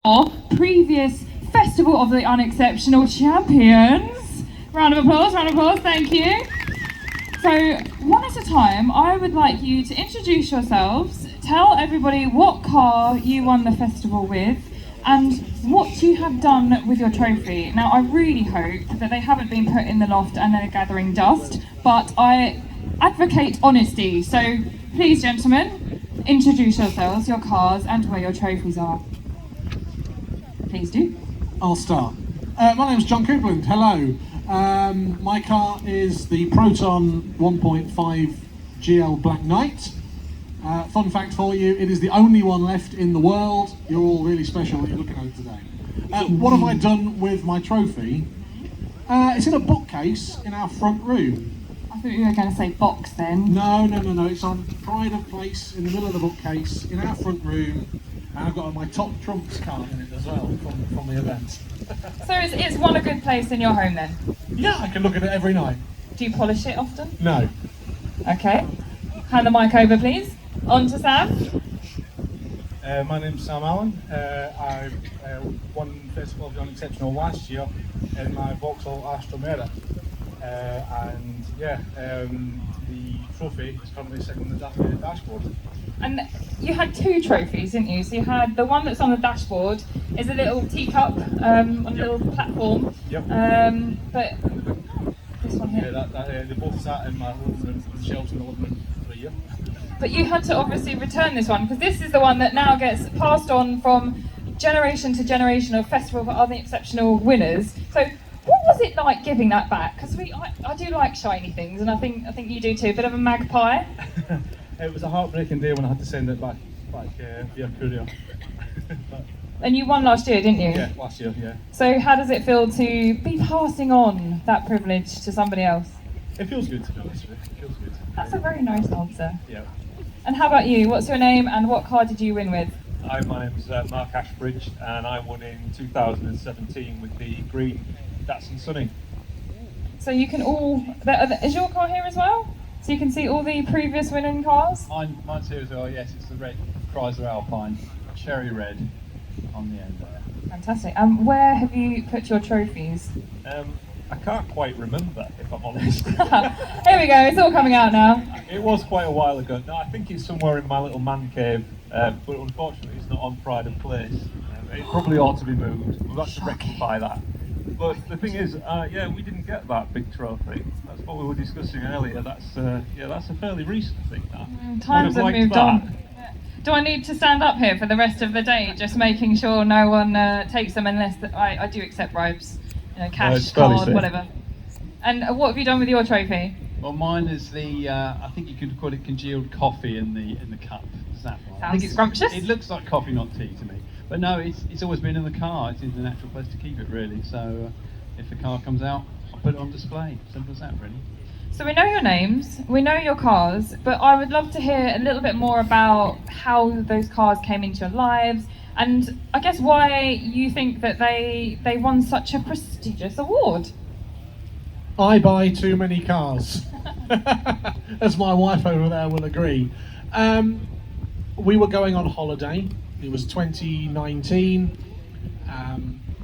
Previous Festival of the Unexceptional champions. Round of applause, thank you. So, one at a time, I would like you to introduce yourselves, tell everybody what car you won the festival with, and what you have done with your trophy. Now, I really hope that they haven't been put in the loft and they're gathering dust, but I advocate honesty. So, please, gentlemen, introduce yourselves, your cars, and where your trophies are. Please do. I'll start. My name's John Coupland. Hello. My car is the Proton 1.5 GL Black Knight. Fun fact for you, it is the only one left in the world. You're all really special that you're looking at it today. What have I done with my trophy? It's in a bookcase in our front room. I thought you were going to say box then. No. It's on pride of place in the middle of the bookcase in our front room. And I've got my top trumps card in it as well from the event. So it's one a good place in your home then? Yeah, I can look at it every night. Do you polish it often? No. Okay. Hand the mic over, please. On to Sam. My name's Sam Allen. I won Festival of The Unexceptional last year in my Vauxhall Astra Mera. The trophy is currently sitting on the dashboard. And you had two trophies, didn't you? So you had the one that's on the dashboard is a little teacup on a little platform. Yep. But this one here. Yeah, they both sat in my living room, the shelves in the living room for a year. But you had to obviously return this one because this is the one that now gets passed on from generation to generation of Festival of the Unexceptional winners. So what was it like giving that back? Because I do like shiny things, and I think you do too. A bit of a magpie. It was a heartbreaking day when I had to send it back via courier. And you won last year, didn't you? Yeah, last year, yeah. So how does it feel to be passing on that privilege to somebody else? It feels good, to be honest with you. It feels good. That's a very nice answer. Yeah. And how about you? What's your name and what car did you win with? Hi, my name's Mark Ashbridge, and I won in 2017 with the green Datsun Sunny. So you can all... Is your car here as well? So you can see all the previous winning cars? Mine's here as well, yes. It's the red Chrysler Alpine, cherry red on the end there. Fantastic. And where have you put your trophies? I can't quite remember, if I'm honest. Here we go, it's all coming out now. It was quite a while ago. No, I think it's somewhere in my little man cave, but unfortunately it's not on pride of place. It probably ought to be moved. We've got to rectify that. But the thing is, we didn't get that big trophy. That's what we were discussing earlier. That's a fairly recent thing. That Times have moved on. Do I need to stand up here for the rest of the day, just making sure no one takes them unless I do accept bribes, cash, card, whatever. And what have you done with your trophy? Well, mine is the I think you could call it congealed coffee in the cup. Is that right? Sounds scrumptious. It looks like coffee, not tea to me. But no, it's always been in the car. It's in the natural place to keep it, really. So if the car comes out, I'll put it on display. Simple as that, really. So we know your names, we know your cars, but I would love to hear a little bit more about how those cars came into your lives, and I guess why you think that they won such a prestigious award. I buy too many cars, as my wife over there will agree. We were going on holiday. It was 2019.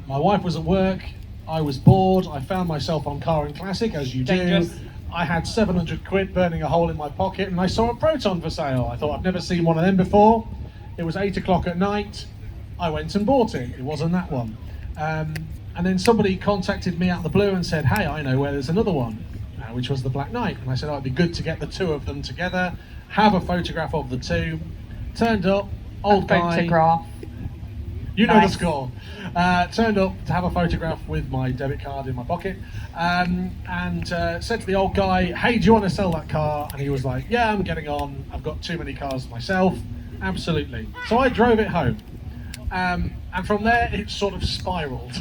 My wife was at work. I was bored. I found myself on Car and Classic, as you Dangerous. do. I had 700 quid burning a hole in my pocket, and I saw a Proton for sale. I thought, I've never seen one of them before. It was 8 o'clock at night. I went and bought it. It wasn't that one. And then somebody contacted me out of the blue and said, hey, I know where there's another one, which was the Black Knight. And I said, oh, it'd be good to get the two of them together, have a photograph of the two. Turned up, old guy. Photograph. You know Nice. the score. Turned up to have a photograph with my debit card in my pocket, and said to the old guy, hey, do you want to sell that car? And he was like, yeah, I'm getting on. I've got too many cars myself. Absolutely. So I drove it home. And from there, it sort of spiraled.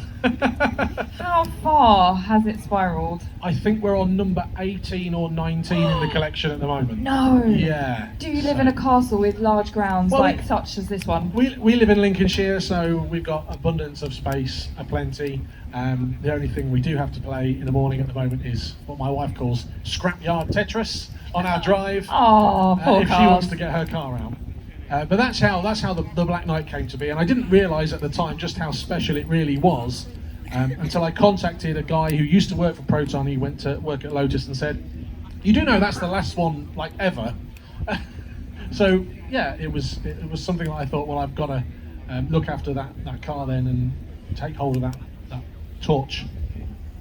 How far has it spiraled? I think we're on number 18 or 19 in the collection at the moment. No. Yeah. Do you live in a castle with large grounds Well, such as this one? We live in Lincolnshire, so we've got abundance of space, aplenty. The only thing we do have to play in the morning at the moment is what my wife calls scrapyard Tetris on our drive. Oh, poor if she cars. wants to get her car out. But that's how the Black Knight came to be, and I didn't realise at the time just how special it really was until I contacted a guy who used to work for Proton. He went to work at Lotus and said, "You do know that's the last one like ever." So yeah, it was something that I thought, well, I've got to look after that car then and take hold of that torch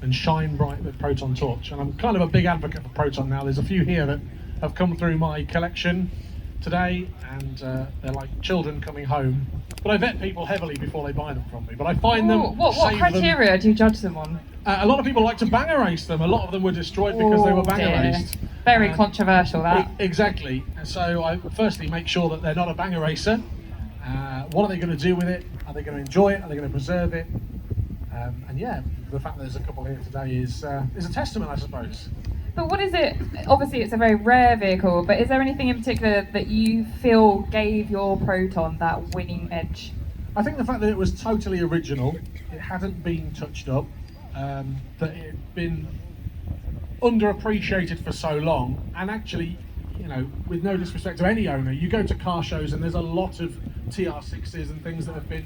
and shine bright with Proton torch. And I'm kind of a big advocate for Proton now. There's a few here that have come through my collection today, and they're like children coming home. But I vet people heavily before they buy them from me. But I find them. What save criteria them. do you judge them on? A lot of people like to bang erase them. A lot of them were destroyed because they were bang erased. Very controversial, that. Exactly. So I firstly make sure that they're not a bang eraser. What are they going to do with it? Are they going to enjoy it? Are they going to preserve it? And yeah, the fact that there's a couple here today is a testament, I suppose. But what is it? Obviously, it's a very rare vehicle, but is there anything in particular that you feel gave your Proton that winning edge? I think the fact that it was totally original, it hadn't been touched up, that it had been underappreciated for so long, and actually, you know, with no disrespect to any owner, you go to car shows and there's a lot of TR6s and things that have been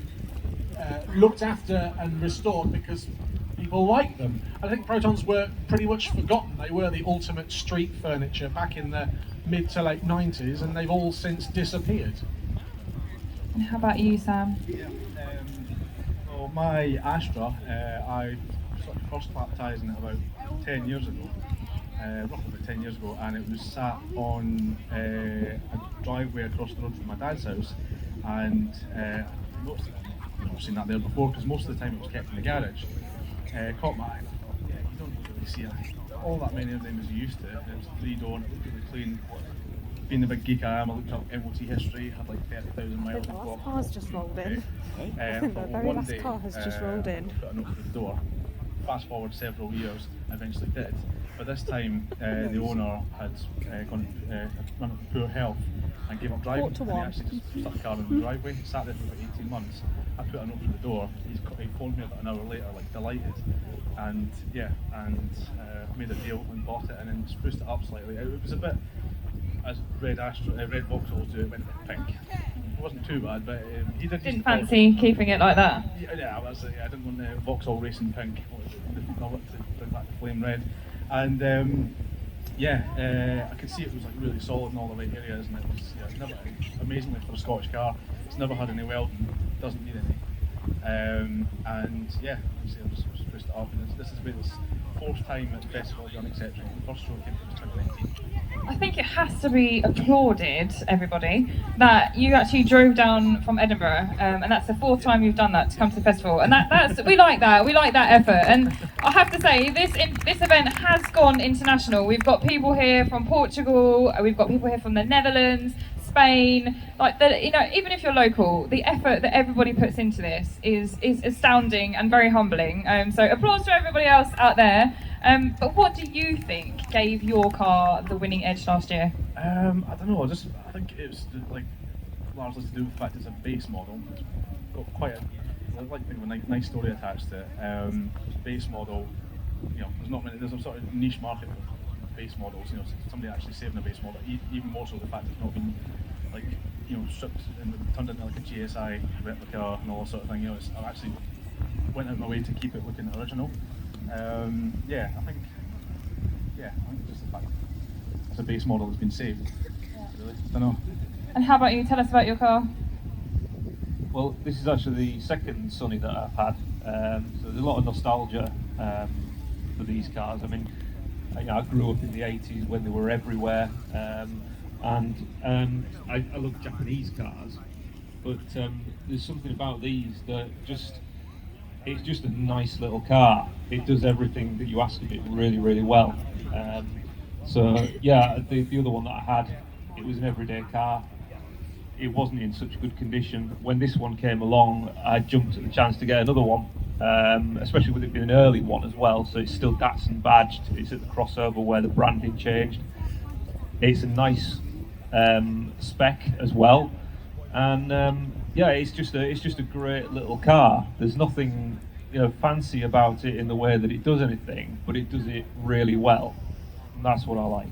looked after and restored because people like them. I think Protons were pretty much forgotten. They were the ultimate street furniture back in the mid to late 90s, and they've all since disappeared. And how about you, Sam? Yeah, well, my Astra, I sort of first baptising it about 10 years ago, roughly about 10 years ago, and it was sat on a driveway across the road from my dad's house, and I noticed I've never seen that there before because most of the time it was kept in the garage. Caught my eye. Yeah, you don't really see all that many of them as you used to. It was 3-door, it looked really clean. Being the big geek I am, I looked up MOT history, had like 30,000 miles on the clock. The last car's just rolled in. The very last car has just rolled in. Put a note through the door. Fast forward several years, I eventually did. But this time, the owner had run into poor health and gave up driving. And he actually just stuck the car in the driveway. He sat there for about 18 months. I put a note through the door. He phoned me about an hour later, like delighted. And yeah, made a deal and bought it and then spruced it up slightly. It was a bit, as red Vauxhalls do, it went a bit pink. It wasn't too bad, but he Didn't fancy keeping it like that? Yeah, I didn't want the Vauxhall Racing pink. I wanted to bring back the flame red. And I could see it was like really solid in all the right areas, and it was never, amazingly for a Scottish car, it's never had any welding, doesn't need any. And yeah, I just spruced it up, and this has been the fourth time at the Festival of The Unexceptional. The first show came to 2019. I think it has to be applauded, everybody, that you actually drove down from Edinburgh, and that's the fourth time you've done that to come to the festival, and that's we like that effort. And I have to say, this event has gone international. We've got people here from Portugal, we've got people here from the Netherlands, Spain. Even if you're local, the effort that everybody puts into this is astounding and very humbling. So applause to everybody else out there. But what do you think gave your car the winning edge last year? I don't know. I think it was like largely to do with the fact it's a base model. It's got quite a nice story attached to it. It's a base model. You know, there's a sort of niche market for base models. You know, somebody actually saving a base model. Even more so the fact it's not been stripped and turned into like a GSI replica and all that sort of thing. You know, I actually went out of my way to keep it looking original. I think just the fact it's a base model that's been saved. Really, I don't know. And how about you? Tell us about your car. Well, this is actually the second Sunny that I've had, so there's a lot of nostalgia for these cars. I mean, I grew up in the 80s when they were everywhere, and I love Japanese cars, but there's something about these that it's just a nice little car. It does everything that you ask of it really, really well. The other one that I had, it was an everyday car. It wasn't in such good condition. When this one came along, I jumped at the chance to get another one, especially with it being an early one as well. So it's still Datsun badged. It's at the crossover where the branding changed. It's a nice spec as well, and it's just a great little car. There's nothing fancy about it in the way that it does anything, but it does it really well, and that's what I like.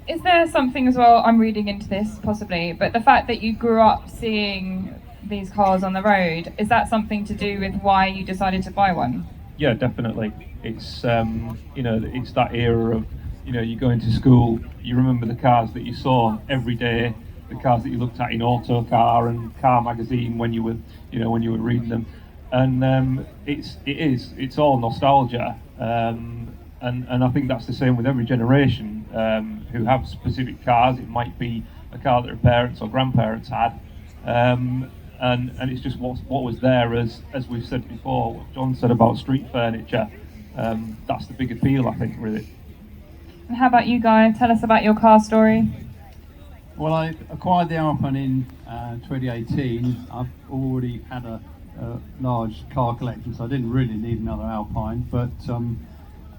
is there something as well, I'm reading into this possibly, but the fact that you grew up seeing these cars on the road, is that something to do with why you decided to buy one? Yeah, definitely. It's it's that era of, you go into school, you remember the cars that you saw every day, the cars that you looked at in Autocar and Car Magazine when you were reading them, and it's all nostalgia, and I think that's the same with every generation who have specific cars. It might be a car that their parents or grandparents had. And it's just what was there, as we've said before, what John said about street furniture. That's the big appeal, I think, really. And how about you, Guy? Tell us about your car story. Well, I acquired the Alpine in 2018. I've already had a large car collection, so I didn't really need another Alpine, but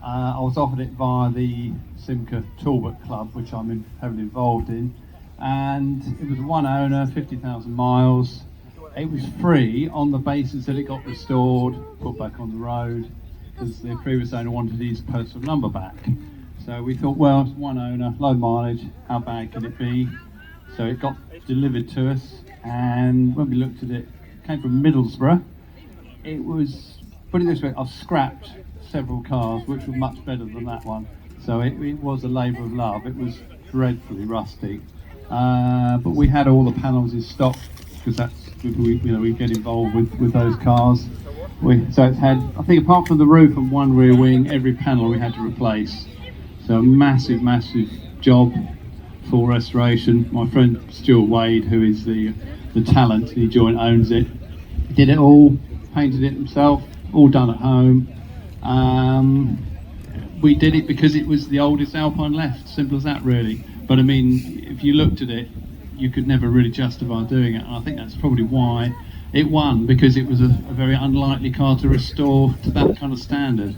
I was offered it via the Simca Talbot Club, which I'm heavily involved in, and it was one owner, 50,000 miles. It was free on the basis that it got restored, put back on the road, because the previous owner wanted his personal number back. So we thought, well, it's one owner, low mileage, how bad can it be? So it got delivered to us, and when we looked at it, it came from Middlesbrough. It was, put it this way, I've scrapped several cars which were much better than that one. So it was a labour of love. It was dreadfully rusty. But we had all the panels in stock, because that's, we get involved with those cars. So it's had, I think apart from the roof and one rear wing, every panel we had to replace. So a massive job, full restoration. My friend Stuart Wade, who is the talent, he owns it. He did it all, painted it himself, all done at home. We did it because it was the oldest Alpine left, simple as that really. But I mean, if you looked at it, you could never really justify doing it, and I think that's probably why it won, because it was a very unlikely car to restore to that kind of standard.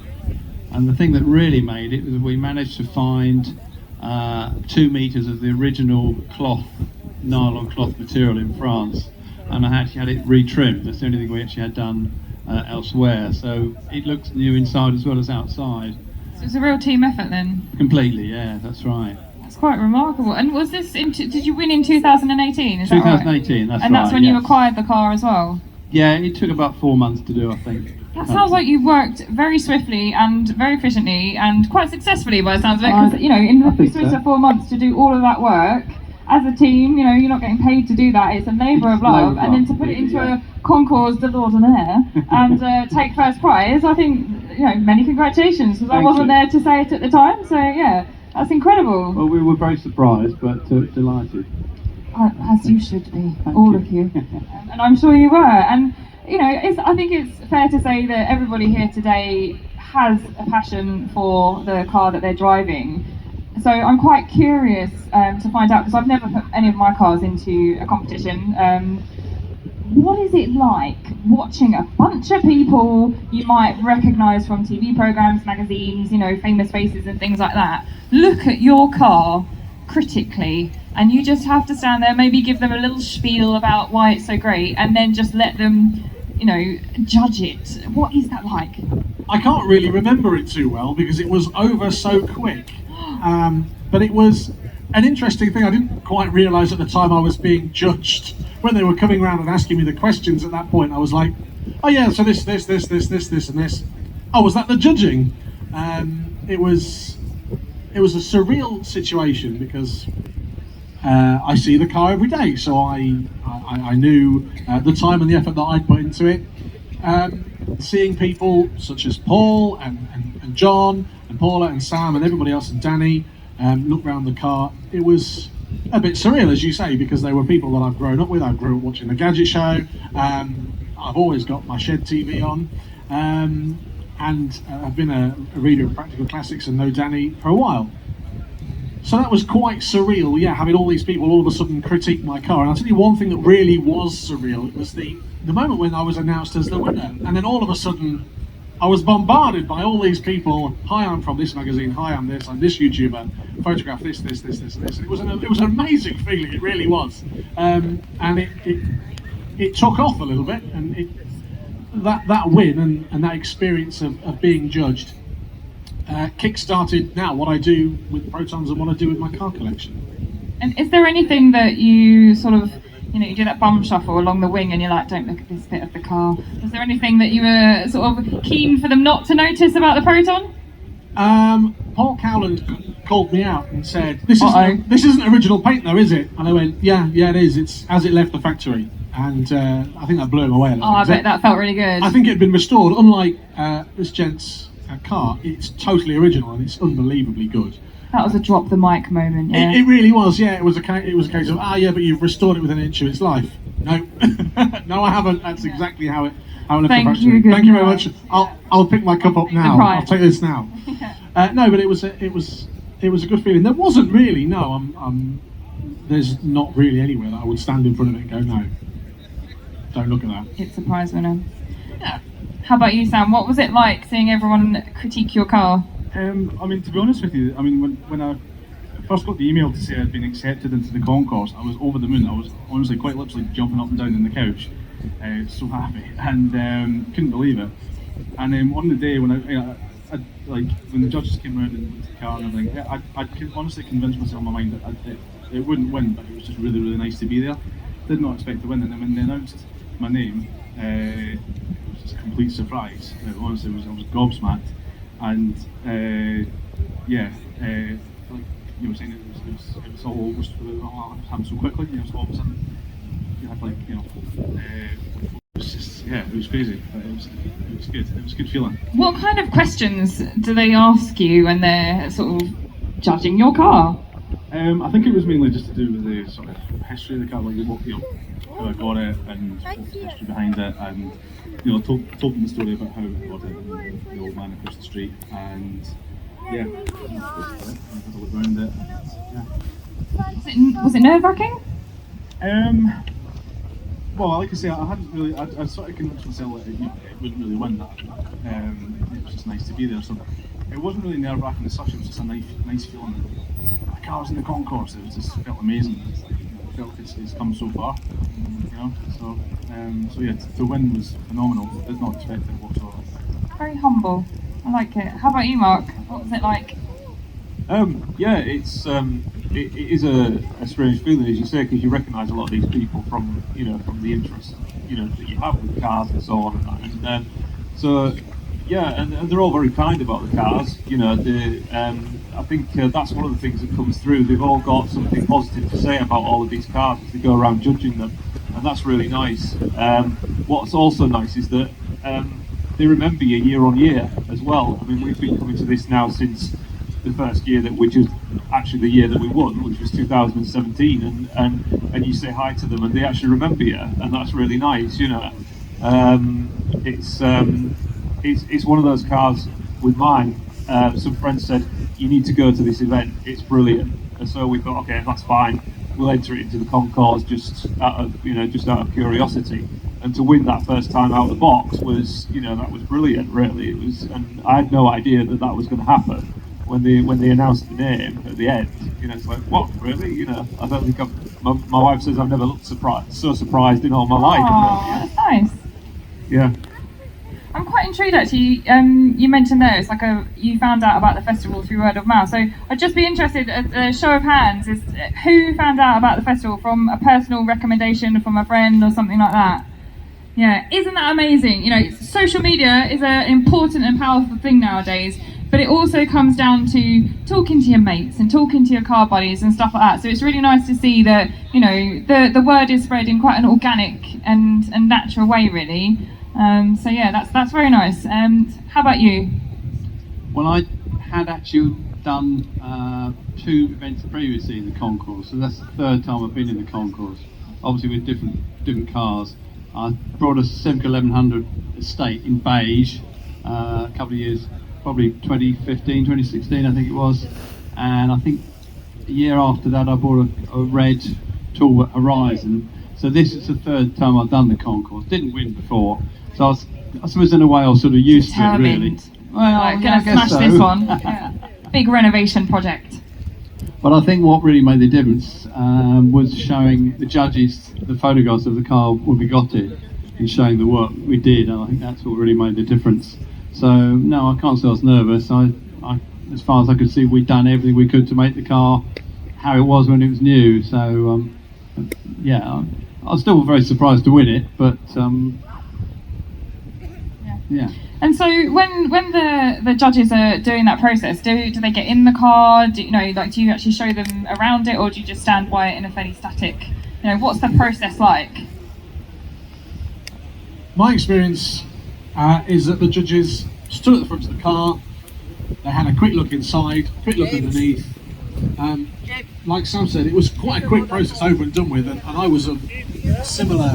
And the thing that really made it was we managed to find 2 meters of the original nylon cloth material in France, and I actually had it retrimmed. That's the only thing we actually had done elsewhere, so it looks new inside as well as outside. So it's a real team effort then? Completely, yeah, that's right. That's quite remarkable. And was this, did you win in 2018? Is 2018, that right? that's right. And that's when you yes. acquired the car as well? Yeah, it took about 4 months to do, I think. That sounds like you've worked very swiftly and very efficiently and quite successfully by the sounds of it, because in the space of 4 months to do all of that work as a team, you're not getting paid to do that. It's a labour of love, and then to put it into a concours de l'ordinaire and take first prize, I think many congratulations, because I wasn't there to say it at the time. So yeah, that's incredible. Well, we were very surprised, but delighted. As you should be, all of you, and I'm sure you were. And I think it's fair to say that everybody here today has a passion for the car that they're driving. So I'm quite curious to find out, because I've never put any of my cars into a competition. What is it like watching a bunch of people you might recognise from TV programmes, magazines, famous faces and things like that, look at your car critically, and you just have to stand there, maybe give them a little spiel about why it's so great, and then just let them, judge it? What is that like? I can't really remember it too well because it was over so quick. But it was an interesting thing. I didn't quite realise at the time I was being judged. When they were coming around and asking me the questions at that point, I was like, oh yeah, so this, and this. Oh, was that the judging? It was a surreal situation because I see the car every day, so I knew the time and the effort that I'd put into it. Seeing people such as Paul and John and Paula and Sam and everybody else and Danny look around the car, it was a bit surreal, as you say, because they were people that I've grown up with. I grew up watching the Gadget Show. I've always got my shed TV on, and I've been a reader of Practical Classics and know Danny for a while. So that was quite surreal, yeah, having all these people all of a sudden critique my car. And I'll tell you one thing that really was surreal. It was the moment when I was announced as the winner, and then all of a sudden I was bombarded by all these people. Hi, I'm from this magazine. Hi, I'm this YouTuber. Photograph this. It was an amazing feeling. It really was, and it took off a little bit. And that win and that experience of being judged kick-started now what I do with Protons and what I do with my car collection. And is there anything that you sort of, you do that bum shuffle along the wing and you're like, don't look at this bit of the car. Was there anything that you were sort of keen for them not to notice about the Proton? Paul Cowland called me out and said, this isn't original paint though, is it? And I went, yeah, it is. It's as it left the factory. And I think that blew him away a little bit. I bet that felt really good. I think it had been restored. Unlike this gent's car, it's totally original and it's unbelievably good. That was a drop the mic moment, yeah. It really was, yeah. It was a case of, yeah, but you've restored it within an inch of its life. No, no, I haven't. That's exactly how it left the factory. Thank you very much. I'll pick my cup up now. I'll take this now. No, but it was a good feeling. There wasn't really, there's not really anywhere that I would stand in front of it and go, no, don't look at that. It surprised me. Yeah. How about you, Sam? What was it like seeing everyone critique your car? I mean, to be honest with you, when I first got the email to say I'd been accepted into the concourse, I was over the moon. I was honestly quite literally jumping up and down on the couch, so happy, and couldn't believe it. And on the day when when the judges came around and looked at the car and everything, I honestly convinced myself in my mind that it wouldn't win, but it was just really, really nice to be there. Did not expect to win, and then when they announced my name, it was just a complete surprise. Honestly, I was gobsmacked. And like you were saying, it was all happened so quickly. So all of a sudden, you had it was just it was crazy. But it was good. It was a good feeling. What kind of questions do they ask you when they're sort of judging your car? I think it was mainly just to do with the sort of history of the car, like how I got it and the history behind it, and told them the story about how I got it and the old man across the street, and I had a look around it. Was it nerve-wracking? Well, like I say, I hadn't really. I sort of convinced myself that it wouldn't really win that. It was just nice to be there, so it wasn't really nerve-wracking as such. It was just a nice feeling. The cars in the concourse, it just felt amazing. I felt it's come so far, So yeah, to win was phenomenal. I did not expect it whatsoever. Very humble. I like it. How about you, Mark? What was it like? Yeah, it is a strange feeling, as you say, because you recognise a lot of these people from the interest that you have with cars and so on and that. So yeah, and they're all very kind about the cars. I think that's one of the things that comes through. They've all got something positive to say about all of these cars as they go around judging them, and that's really nice. What's also nice is that they remember you year on year as well. I mean, we've been coming to this now since the first year which is actually the year that we won, which was 2017, and you say hi to them and they actually remember you, and that's really nice. It's one of those cars with mine. Some friends said, you need to go to this event, it's brilliant. And so we thought, okay, that's fine. We'll enter it into the concourse just out of curiosity. And to win that first time out of the box was, that was brilliant, really. It was, and I had no idea that was going to happen when they announced the name at the end. It's like, what, really? I don't think my wife says I've never looked so surprised in all my life. Oh, that's nice. Yeah. I'm quite intrigued actually. You mentioned there it's like you found out about the festival through word of mouth. So I'd just be interested. A show of hands is who found out about the festival from a personal recommendation from a friend or something like that. Yeah, isn't that amazing? Social media is an important and powerful thing nowadays. But it also comes down to talking to your mates and talking to your car buddies and stuff like that. So it's really nice to see that the word is spread in quite an organic and natural way, really. So yeah, that's very nice. How about you? Well, I had actually done 2 events previously in the concourse, so that's the 3rd time I've been in the concourse. Obviously with different cars. I brought a Simca 1100 Estate in beige a couple of years, probably 2015, 2016 I think it was, and I think a year after that I bought a red Talbot Horizon. So this is the 3rd time I've done the concourse. Didn't win before, so I suppose in a way I was sort of used to it, really. Well, I'm gonna smash this one. Yeah. Big renovation project. But I think what really made the difference was showing the judges the photographs of the car when we got it and showing the work we did, and I think that's what really made the difference. So no, I can't say I was nervous. I as far as I could see, we'd done everything we could to make the car how it was when it was new. So yeah, I was still very surprised to win it, but yeah. And so when the judges are doing that process, do they get in the car? Do you actually show them around it, or do you just stand by it in a fairly static? What's the process like? My experience is that the judges stood at the front of the car. They had a quick look inside, quick look underneath. Like Sam said, it was quite a quick process, over and done with, and I was of similar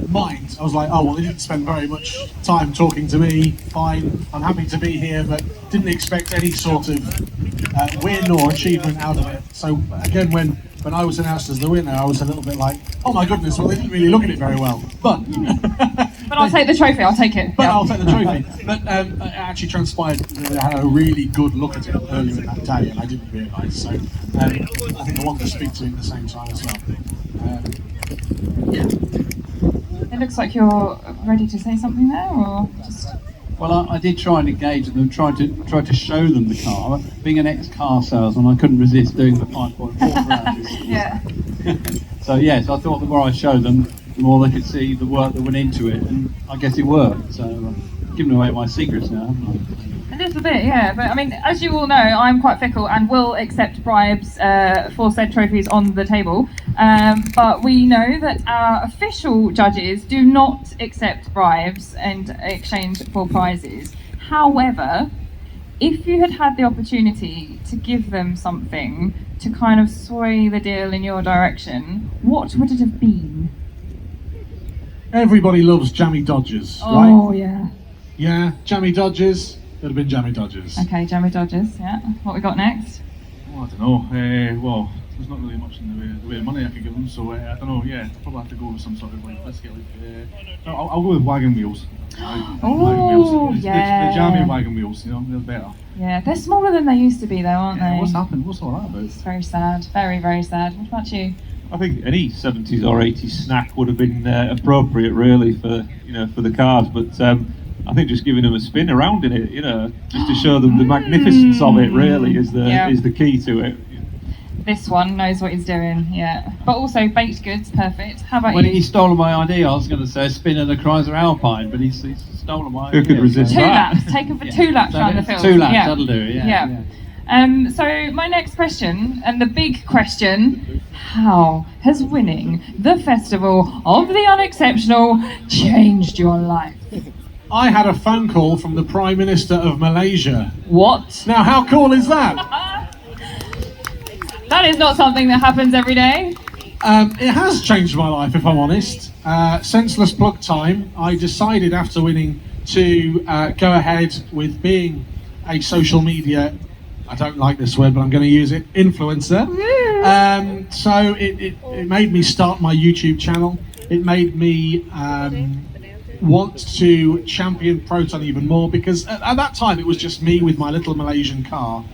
mind. I was like, oh well, they didn't spend very much time talking to me. Fine, I'm happy to be here, but didn't expect any sort of win or achievement out of it. So again, when I was announced as the winner, I was a little bit like, oh my goodness, well they didn't really look at it very well. But I'll take the trophy. I'll take it. But I'll take the trophy. But it actually transpired that I had a really good look at it earlier in that day, and I didn't realise. So I think I wanted to speak to him at the same time as well. Yeah. It looks like you're ready to say something there, or just... Well, I did try and engage with them, try to show them the car. Being an ex-car salesman, I couldn't resist doing the 5.4 rounds. Yeah. So yes, I thought the more I showed them, the more they could see the work that went into it, and I guess it worked. So I'm giving away my secrets now, haven't I? A little bit, yeah. But I mean, as you all know, I'm quite fickle and will accept bribes for said trophies on the table. But we know that our official judges do not accept bribes in exchange for prizes. However, if you had had the opportunity to give them something to kind of sway the deal in your direction, what would it have been? Everybody loves jammy Dodgers, right? Oh, yeah. Yeah, jammy Dodgers. It would have been jammy Dodgers. Okay, jammy Dodgers, yeah. What we got next? Oh, I don't know. Well, there's not really much in the way of money I could give them, so I don't know. Yeah, I'll probably have to go with some sort of let's get I'll go with wagon wheels. Oh, yeah. The jammy wagon wheels, they're better. Yeah, they're smaller than they used to be, though, aren't they? What's happened? What's all that about? It's very sad. Very, very sad. What about you? I think any 70s or 80s snack would have been appropriate, really, for the cars. But I think just giving them a spin around in it, just to show them the magnificence of it, really, is the key to it. This one knows what he's doing, yeah. But also baked goods, perfect. How about When you? he stole my idea, I was going to say spin in the Chrysler Alpine, but he's stolen my idea. Who could resist Two that? laps, take him for 2 laps around the field. 2 laps, yeah. that'll do it, yeah. So my next question, and the big question, how has winning the Festival of the Unexceptional changed your life? I had a phone call from the Prime Minister of Malaysia. What? Now, how cool is that? That is not something that happens every day. It has changed my life, if I'm honest. Senseless plug time. I decided after winning to go ahead with being a social media, I don't like this word, but I'm going to use it, influencer. So it made me start my YouTube channel. It made me want to champion Proton even more, because at that time it was just me with my little Malaysian car.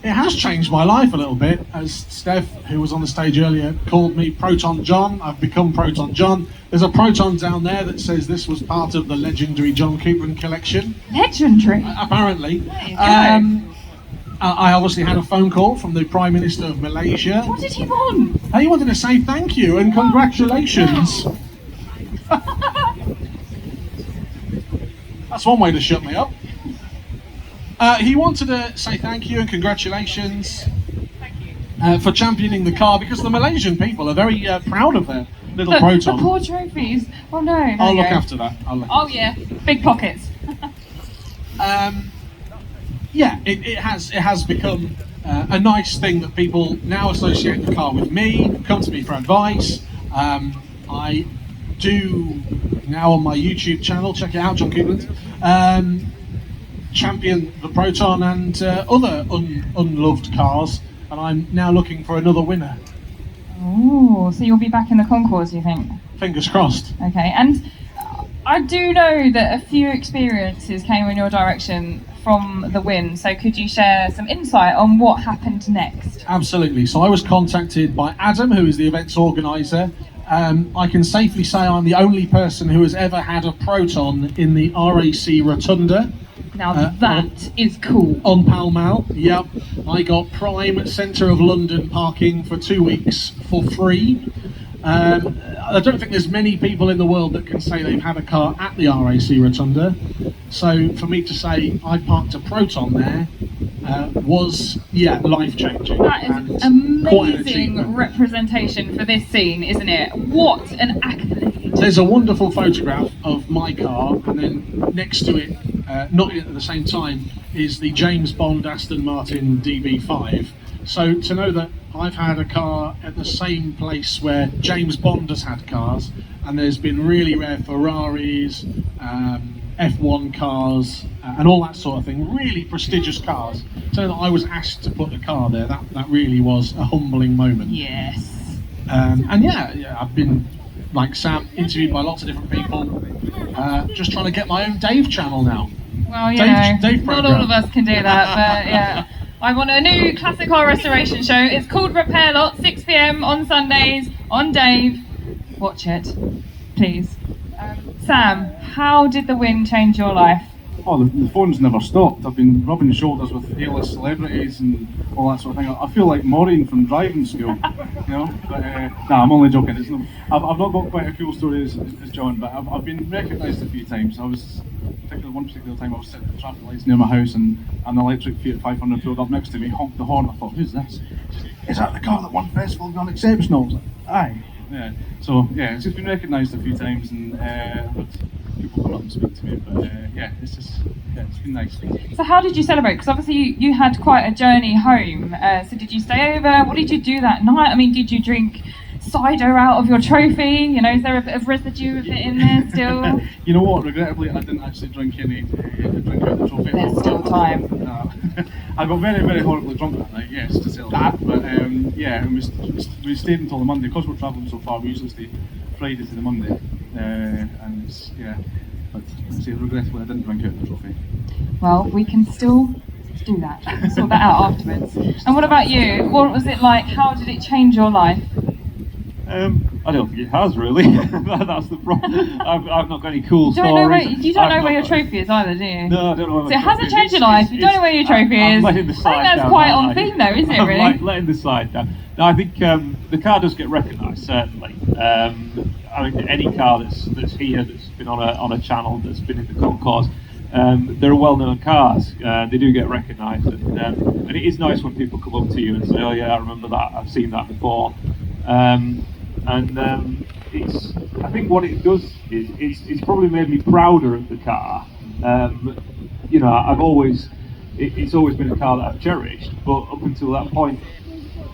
It has changed my life a little bit, as Steph, who was on the stage earlier, called me Proton John. I've become Proton John. There's a Proton down there that says this was part of the legendary John Coupland collection. Legendary? Apparently. There you go. I obviously had a phone call from the Prime Minister of Malaysia. What did he want? He wanted to say thank you and congratulations. That's one way to shut me up. He wanted to say thank you and congratulations for championing the car, because the Malaysian people are very proud of their little Proton. The poor trophies. Oh no. I'll look after that. Oh yeah, big pockets. Yeah, it has become a nice thing that people now associate the car with me, come to me for advice. I do now on my YouTube channel, check it out, John Coupland, champion the Proton and other unloved cars, and I'm now looking for another winner. Oh, so you'll be back in the concourse, you think? Fingers crossed. Okay, and I do know that a few experiences came in your direction from the win, so could you share some insight on what happened next? Absolutely. So I was contacted by Adam, who is the event's organiser. I can safely say I'm the only person who has ever had a Proton in the RAC Rotunda. Now that is cool. On Pall Mall, yep. I got prime centre of London parking for 2 weeks for free. I don't think there's many people in the world that can say they've had a car at the RAC Rotunda. So for me to say I parked a Proton there was, life-changing. That is and quite an amazing achievement. representation for this scene, isn't it? What an accolade. There's a wonderful photograph of my car, and then next to it, not at the same time, is the James Bond Aston Martin DB5. So to know that I've had a car at the same place where James Bond has had cars, and there's been really rare Ferraris, F1 cars, and all that sort of thing, really prestigious cars. To know that I was asked to put the car there, that really was a humbling moment. Yes. And I've been, like Sam, interviewed by lots of different people, just trying to get my own Dave channel now. Well, Dave not programme. all of us can do that, but yeah. I'm on a new classic car restoration show. It's called Repair Lot, 6 PM on Sundays on Dave. Watch it, please. Sam, how did the win change your life? Oh, the phone's never stopped. I've been rubbing shoulders with A-list celebrities and all that sort of thing. I feel like Maureen from driving school, you know. But I'm only joking. It's not, I've not got quite a cool story as John, but I've been recognised a few times. One particular time I was sitting at the traffic lights near my house, and an electric Fiat 500 pulled up next to me, honked the horn. I thought, who's this? Is that the car that won Festival Of The Unexceptional? I was like, aye. Yeah. So yeah, it's just been recognised a few times, and people come up and speak to me. But it's been nice. So how did you celebrate? Because obviously you had quite a journey home. So did you stay over? What did you do that night? I mean, did you drink cider out of your trophy? You know, is there a bit of residue of it in there still? You know what? Regrettably, I didn't actually drink any drink out of the trophy. There's still time. No. I got very, very horribly drunk that night. Yes, to tell that. But and we stayed until the Monday because we're travelling so far. We usually stay Friday to the Monday, and it's, yeah. But regrettably, I didn't drink out of the trophy. Well, we can still do that. Sort that out afterwards. And what about you? What was it like? How did it change your life? I don't think it has really. That's the problem. I've not got any cool You don't know where your trophy is either, do you? No, I don't know where So it hasn't changed your life. You don't know where your trophy is. I'm letting the I slide think that's down, quite aren't on I? theme, though, isn't it? I'm Really? letting the slide down. No, I think the car does get recognised certainly. I mean, any car that's here that's been on a channel that's been in the concourse. They're well-known cars. They do get recognised, and it is nice when people come up to you and say, "Oh yeah, I remember that. I've seen that before." I think what it does is it's probably made me prouder of the car. You know, it's always been a car that I've cherished, but up until that point,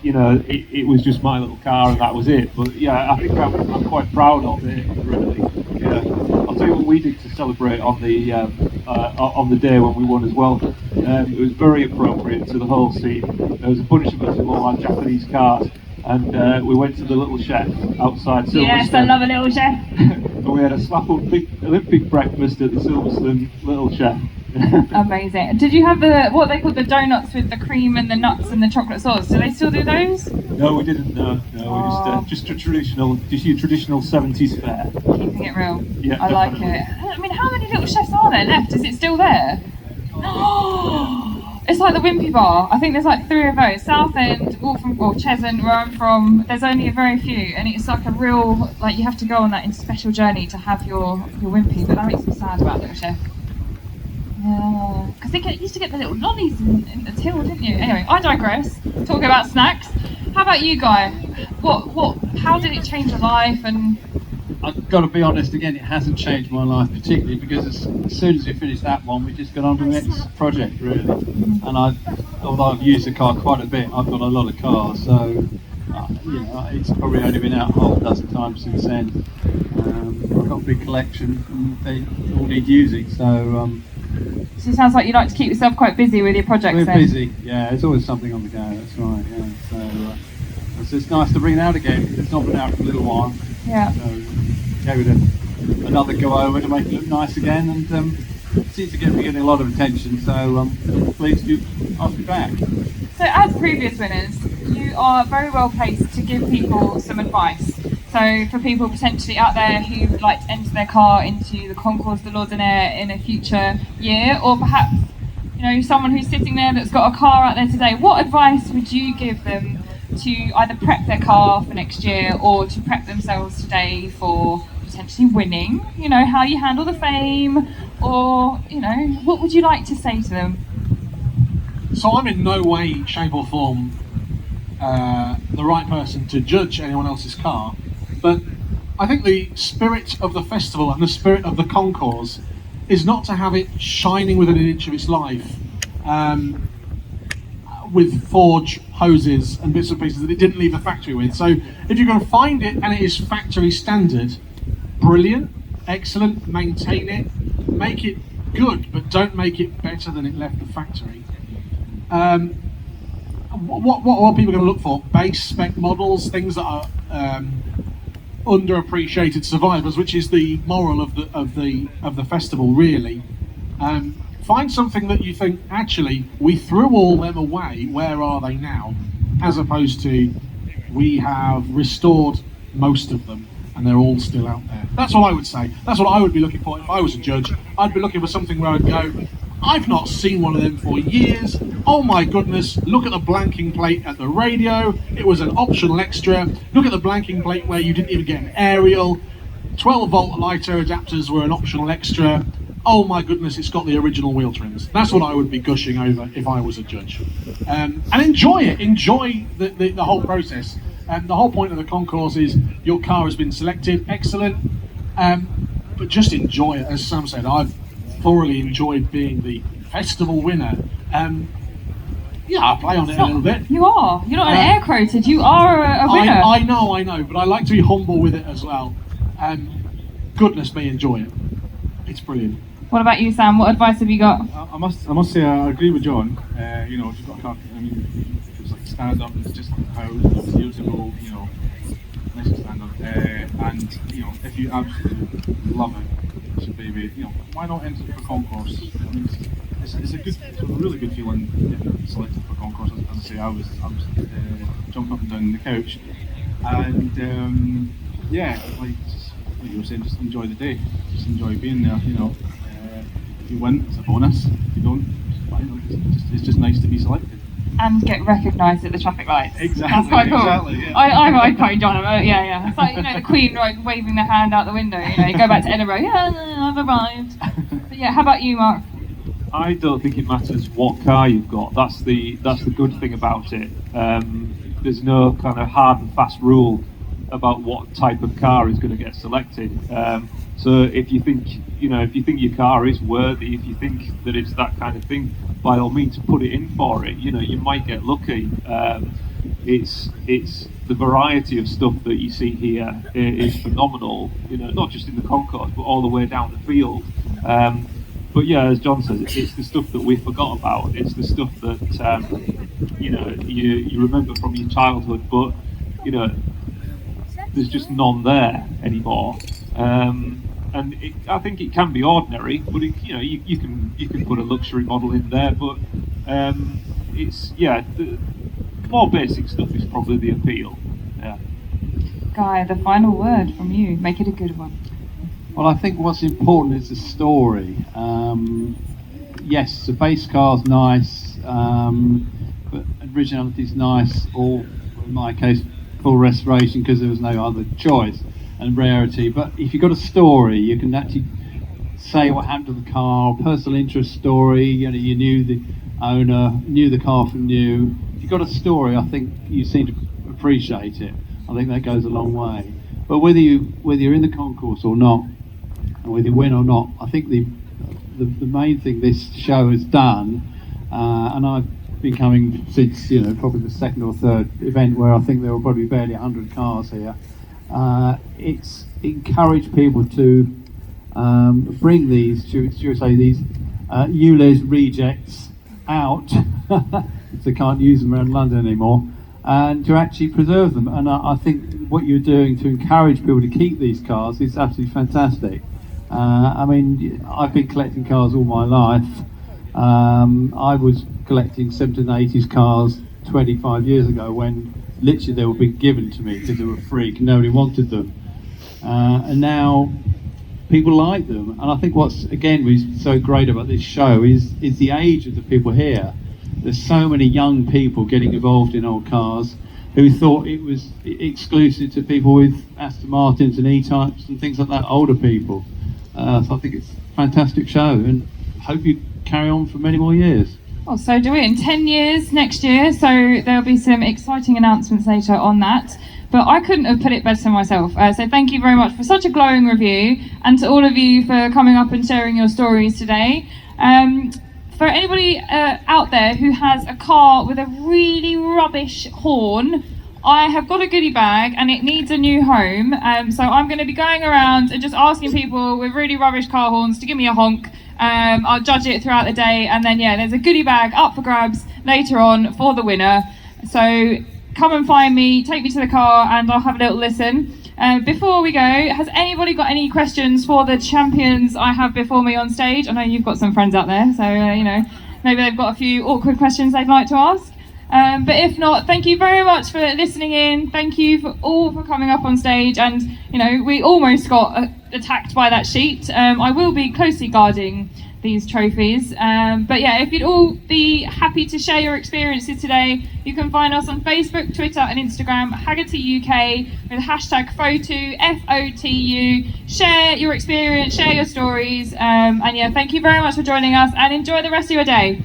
you know, it was just my little car and that was it. But yeah, I think I'm quite proud of it, really. Yeah. I'll tell you what we did to celebrate on the day when we won as well. It was very appropriate to the whole scene. There was a bunch of us with all our Japanese cars, and we went to the little chef outside Silverstone. Yes, I love a little chef. And we had a slap up big Olympic breakfast at the Silverstone Little Chef. Amazing. Did you have what they call the donuts with the cream and the nuts and the chocolate sauce? Do they still do those? No, we didn't. No, we just a traditional 70s fare. Keeping it real. Yeah, I like definitely. it. I mean, how many little chefs are there left? Is it still there? It's like the Wimpy Bar. I think there's like 3 of those. Southend, Cheshunt, where I'm from, there's only a very few, and it's like a real, like you have to go on that special journey to have your Wimpy, but that makes me sad about Little Chef. Yeah, because they used to get the little lollies in the till, didn't you? Anyway, I digress. Talking about snacks. How about you, Guy? How did it change your life? And I've got to be honest again, it hasn't changed my life particularly, because as soon as we finished that one, we just got on to the next project, really. And although I've used the car quite a bit, I've got a lot of cars, so you know, it's probably only been out half a dozen times since then. I've got a big collection, and they all need using, so it sounds like you like to keep yourself quite busy with your projects. we're then. busy, yeah, there's always something on the go, that's right, yeah. So it's just nice to bring it out again. It's not been out for a little while. Yeah. So gave it another go over to make it look nice again, and seems to be getting a lot of attention, so please do ask me back. So as previous winners, you are very well placed to give people some advice. So for people potentially out there who would like to enter their car into the Concours de l'Ordinaire in a future year, or perhaps someone who's sitting there that's got a car out there today, what advice would you give them to either prep their car for next year or to prep themselves today for potentially winning? How you handle the fame, or what would you like to say to them? So I'm in no way, shape or form the right person to judge anyone else's car, but I think the spirit of the festival and the spirit of the concours is not to have it shining within an inch of its life with forge hoses and bits and pieces that it didn't leave the factory with. So if you're going to find it and it is factory standard, brilliant, excellent, maintain it, make it good, but don't make it better than it left the factory. What are people going to look for? Base spec models, things that are underappreciated survivors, which is the moral of the festival, really. Find something that you think, actually, we threw all them away, where are they now? As opposed to, we have restored most of them and they're all still out there. That's what I would say. That's what I would be looking for if I was a judge. I'd be looking for something where I'd go, I've not seen one of them for years. Oh my goodness, look at the blanking plate at the radio. It was an optional extra. Look at the blanking plate where you didn't even get an aerial. 12-volt lighter adapters were an optional extra. Oh my goodness, it's got the original wheel trims. That's what I would be gushing over if I was a judge. And enjoy it. Enjoy the whole process. And the whole point of the concourse is your car has been selected. Excellent. But just enjoy it. As Sam said, I've thoroughly enjoyed being the festival winner. Yeah, I play on it a little bit. You are. You're not an air quoted. You are a winner. I know, but I like to be humble with it as well. Goodness me, enjoy it. It's brilliant. What about you, Sam? What advice have you got? I must say I agree with John. If you've got a car, if it's like stand up, it's just how it was years ago. Nice to stand up. And if you absolutely love it, so baby, why not enter for concourse? It's a really good feeling getting selected for concourse. As I say, I was jumping up and down the couch, and like you were saying, just enjoy the day, just enjoy being there. If you win, it's a bonus. If you don't, it's just nice to be selected. And get recognised at the traffic lights. Exactly. That's quite cool. Exactly. Yeah. I quite enjoy it. Yeah. It's like the Queen waving their hand out the window. You go back to Edinburgh. Yeah, I've arrived. But yeah, how about you, Mark? I don't think it matters what car you've got. That's the good thing about it. There's no kind of hard and fast rule about what type of car is going to get selected. So if you think your car is worthy, if you think that it's that kind of thing, by all means put it in for it. You might get lucky. It's the variety of stuff that you see here is phenomenal. Not just in the concourse, but all the way down the field. But yeah, as John says, it's the stuff that we forgot about. It's the stuff that you remember from your childhood, but there's just none there anymore. And I think it can be ordinary, but you can put a luxury model in there. But the more basic stuff is probably the appeal. Yeah. Guy, the final word from you. Make it a good one. Well, I think what's important is the story. Yes, the base car's nice, but originality's nice, or in my case, full restoration because there was no other choice, and rarity. But if you've got a story, you can actually say what happened to the car, personal interest story. You knew the owner, knew the car from new. If you've got a story, I think you seem to appreciate it. I think that goes a long way. But whether you're in the concourse or not, and whether you win or not, I think the main thing this show has done, and I've been coming since probably the second or third event where I think there were probably barely 100 cars here. It's encouraged people to bring these, these ULEZ rejects out, if they can't use them around London anymore, and to actually preserve them. And I think what you're doing to encourage people to keep these cars is absolutely fantastic. I've been collecting cars all my life. I was collecting 70s and 80s cars 25 years ago when literally they were being given to me because they were free, because nobody wanted them. And now people like them. And I think what's, again, was so great about this show is the age of the people here. There's so many young people getting involved in old cars who thought it was exclusive to people with Aston Martins and E-Types and things like that, older people. So I think it's a fantastic show, and hope you carry on for many more years. Well, so do we in 10 years next year, so there'll be some exciting announcements later on that. But I couldn't have put it better myself. So thank you very much for such a glowing review, and to all of you for coming up and sharing your stories today. For anybody out there who has a car with a really rubbish horn, I have got a goodie bag and it needs a new home. So I'm going to be going around and just asking people with really rubbish car horns to give me a honk. I'll judge it throughout the day, and then there's a goodie bag up for grabs later on for the winner. So come and find me, take me to the car, and I'll have a little listen. Before we go, has anybody got any questions for the champions I have before me on stage? I know you've got some friends out there, so maybe they've got a few awkward questions they'd like to ask. But if not, thank you very much for listening in. Thank you for coming up on stage. And we almost got attacked by that sheet. I will be closely guarding these trophies. But if you'd all be happy to share your experiences today, you can find us on Facebook, Twitter and Instagram, Hagerty UK, with hashtag FOTU, FOTU. Share your experience, share your stories. And thank you very much for joining us, and enjoy the rest of your day.